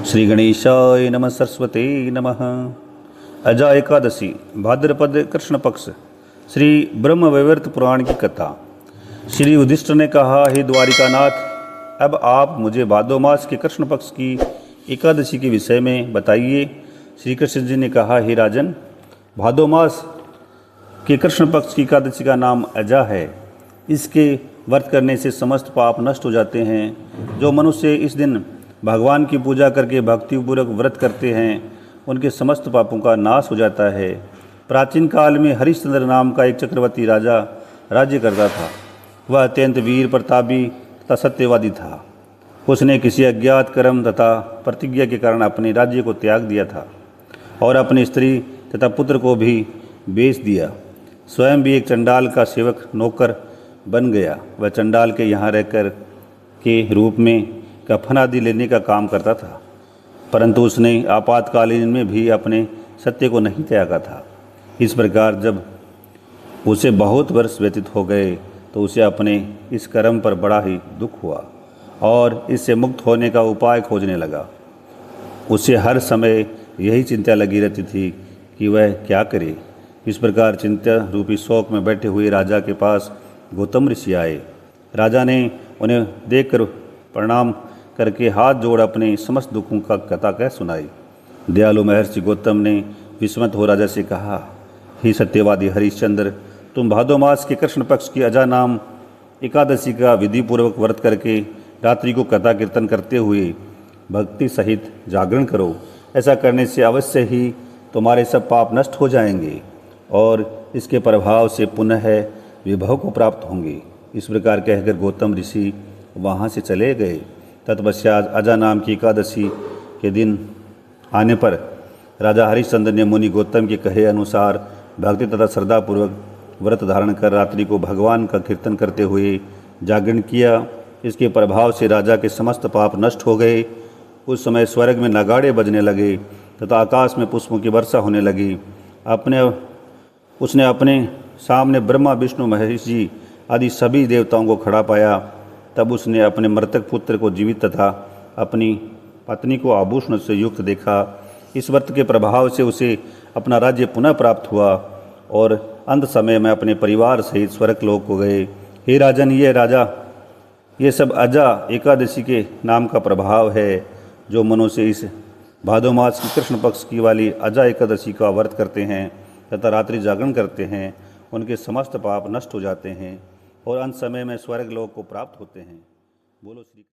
श्री गणेशाय नमः। सरस्वते नमः। अजा एकादशी भाद्रपद कृष्ण पक्ष श्री ब्रह्म वैवर्त पुराण की कथा। श्री युधिष्ठिर ने कहा, हे द्वारिकानाथ, अब आप मुझे भादो मास के कृष्ण पक्ष की एकादशी के विषय में बताइए। श्री कृष्ण जी ने कहा, हे राजन, भादो मास के कृष्ण पक्ष की एकादशी का नाम अजा है। इसके व्रत करने से समस्त पाप नष्ट हो जाते हैं। जो मनुष्य इस दिन भगवान की पूजा करके भक्तिपूर्वक व्रत करते हैं, उनके समस्त पापों का नाश हो जाता है। प्राचीन काल में हरिश्चंद्र नाम का एक चक्रवर्ती राजा राज्य करता था। वह अत्यंत वीर प्रतापी तथा सत्यवादी था। उसने किसी अज्ञात कर्म तथा प्रतिज्ञा के कारण अपने राज्य को त्याग दिया था और अपनी स्त्री तथा पुत्र को भी बेच दिया। स्वयं भी एक चंडाल का सेवक नौकर बन गया। वह चंडाल के यहाँ रहकर के रूप में कफन आदि लेने का काम करता था, परंतु उसने आपातकालीन में भी अपने सत्य को नहीं त्यागा था। इस प्रकार जब उसे बहुत वर्ष व्यतीत हो गए तो उसे अपने इस कर्म पर बड़ा ही दुख हुआ और इससे मुक्त होने का उपाय खोजने लगा। उसे हर समय यही चिंता लगी रहती थी कि वह क्या करे। इस प्रकार चिंता रूपी शोक में बैठे हुए राजा के पास गौतम ऋषि आए। राजा ने उन्हें देखकर प्रणाम करके हाथ जोड़ अपने समस्त दुखों का कथा कह सुनाई। दयालु महर्षि गौतम ने विस्मित हो राजा से कहा, हे सत्यवादी हरिश्चंद्र, तुम भादो मास के कृष्ण पक्ष की अजा नाम एकादशी का विधिपूर्वक व्रत करके रात्रि को कथा कीर्तन करते हुए भक्ति सहित जागरण करो। ऐसा करने से अवश्य ही तुम्हारे सब पाप नष्ट हो जाएंगे और इसके प्रभाव से पुनः विभव को प्राप्त होंगे। इस प्रकार कहकर गौतम ऋषि वहाँ से चले गए। तत्पश्चात अजा नाम की एकादशी के दिन आने पर राजा हरिश्चंद्र ने मुनि गौतम के कहे अनुसार भक्ति तथा श्रद्धापूर्वक व्रत धारण कर रात्रि को भगवान का कीर्तन करते हुए जागरण किया। इसके प्रभाव से राजा के समस्त पाप नष्ट हो गए। उस समय स्वर्ग में नगाड़े बजने लगे तथा आकाश में पुष्पों की वर्षा होने लगी। उसने अपने सामने ब्रह्मा विष्णु महेश जी आदि सभी देवताओं को खड़ा पाया। तब उसने अपने मृतक पुत्र को जीवित तथा अपनी पत्नी को आभूषण से युक्त देखा। इस व्रत के प्रभाव से उसे अपना राज्य पुनः प्राप्त हुआ और अंत समय में अपने परिवार सहित स्वर्ग लोक को गए। हे राजन, ये सब अजा एकादशी के नाम का प्रभाव है। जो मनुष्य इस भादो मास की कृष्ण पक्ष की वाली अजा एकादशी का व्रत करते हैं तथा रात्रि जागरण करते हैं, उनके समस्त पाप नष्ट हो जाते हैं और अंत समय में स्वर्ग लोक को प्राप्त होते हैं। बोलो श्री